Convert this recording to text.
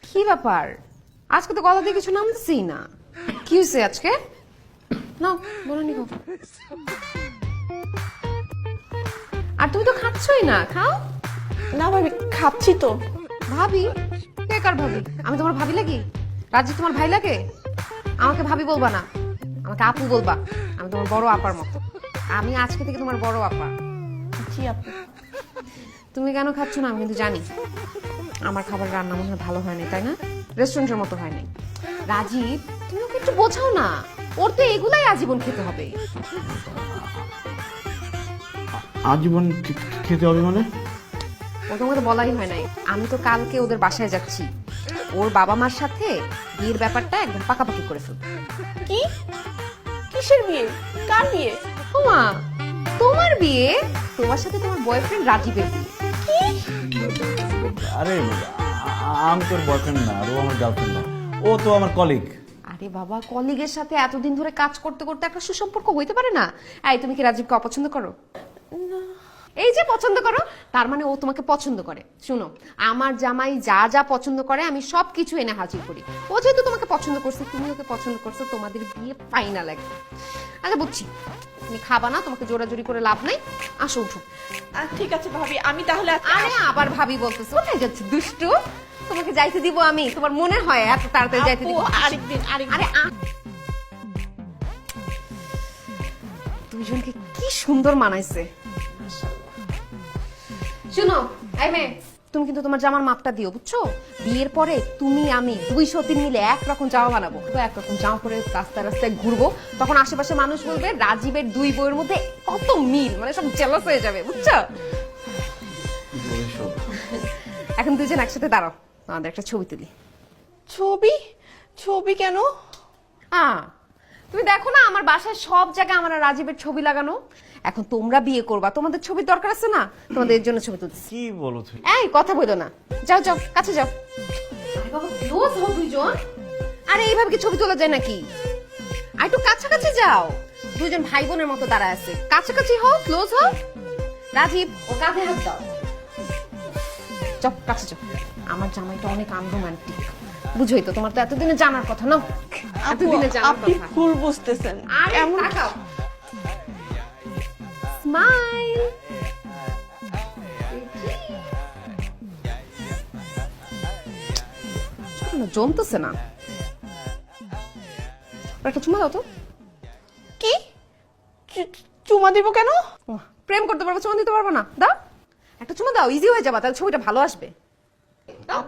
কি ব্যাপার, আজকে তো গলা দিয়ে কিছু নামতেছেই না। কি হয়েছে আজকে? না বলো নি। আর তুমি তো খাচ্ছই না, খাও না ভাবি, খাচ্ছি তো। ভাবি? কে কার ভাবি? আমি তোমার ভাবি লাগি? রাজি তোমার ভাই লাগে? আমাকে ভাবি বলবা না, আমাকে আপু বলবা। আমি তোমার বড় আপার মতো। আমি আজকে থেকে তোমার বড় আপা। জি আপু। তুমি কেন খাচ্ছ না আমি কিন্তু জানি। আমার খাবার রান্না মনে হয় ভালো হয়নি, তাই না? রেস্টুরেন্টের মতো হয়নি। রাজীব, তুমি ওকে একটু বোঝাও না, ওর তো এগুলাই আজীবন খেতে হবে। আজীবন খেতে হবে মানে? ও তোমাকে বলাই হয় নাই, আমি তো কালকে ওদের বাসায় যাচ্ছি। ওর বাবা মার সাথে বিয়ের ব্যাপারটা একদম পাকাপাকি করে ফেলবো। কি? কিসের বিয়ে? কার বিয়ে? ওমা, তোমার বিয়ে, তোমার সাথে তোমার বয়ফ্রেন্ড রাজীবের বিয়ে। আরে আমি তোর বয়ফ্রেন্ড না, আর ও আমার গার্লফ্রেন্ড না, ও তো আমার কলিগ। আরে বাবা, কলিগের সাথে এতদিন ধরে কাজ করতে করতে একটা সুসম্পর্ক হইতে পারে না? এই, তুমি কি রাজীবকে অপছন্দ করো? এই যে পছন্দ করো, তার মানে ও তোমাকে পছন্দ করে। শুনো, আমার জামাই যা যা পছন্দ করে আমি সব কিছু এনে হাজির করি। ও যেহেতু তোমাকে পছন্দ করছে, তুমি ওকে পছন্দ করছো, তোমাদের বিয়ে ফাইনাল একদম। আচ্ছা বুঝছি, তুমি খাবা না, তোমাকে জোরাজোরি করে লাভ নাই। আসো উঠো। ঠিক আছে ভাবি, আমি তাহলে আরে আবার ভাবি বলতেছো, কোথায় যাচ্ছে দুষ্টু? তোমাকে যাইতে দিব আমি? তোমার মনে হয় এত তাড়াতাড়ি যাইতে দিব? আরেকদিন আরে দুইজনকে কি সুন্দর মানাইছে। শুনো, এই মেয়ে, তুমি কিন্তু তোমার জামার মাপটা দিও, বুঝছো? বিয়ের পরে তুমি আমি 203 মিলে একরকম জামা বানাবো, একরকম জামা পরে রাস্তায় রাস্তায় ঘুরবো। তখন আশেপাশে মানুষ বলবে রাজীবের দুই বইয়ের মধ্যে কত মিল, মানে সব জেলাস হয়ে যাবে, বুঝছো? এখন দুজন একসাথে দাঁড়াও, আমাদের একটা ছবি তুলি। ছবি? ছবি কেন? তুমি দেখো না, আমার বাসায় সব জায়গায় আমার আর রাজীবের ছবি লাগানো। এখন তোমরা বিয়ে করবা, তোমাদের ছবির দরকার আছে না? তোমাদের এর জন্য ছবি তুলছি। কি বলো তুমি? এই কথা বলো না, যাও যাও, কাছে যাও। আরে বাবা, ক্লোজ হও দুইজন। আরে এইভাবে কি ছবি তোলা যায় নাকি? আর একটু কাছাকাছি যাও। দুইজন ভাই বোনের মতো দাঁড়ায় আছে, কাছাকাছি হও, ক্লোজ হও। রাজীব, ও কাঁধে হাত দাও। চপ, কাছে যাও। আমার জামাইটা অনেক আনরোমান্টিক, বুঝোই তো, তোমার তো এতদিনে জানার কথা না? এতদিনে জানার আপনি কথা। ভুল বুঝতেছেন। আরে এমন তাকাও। স্মাইল। জমতেছে না। একটা চুমা দাও তো। কি? চুমা দিব কেন? প্রেম করতে পারবো, চুমা দিতে পারবো না? দাও একটা চুমা দাও, ইজি হয়ে যাবে, তাহলে ছবিটা ভালো আসবে। দাও।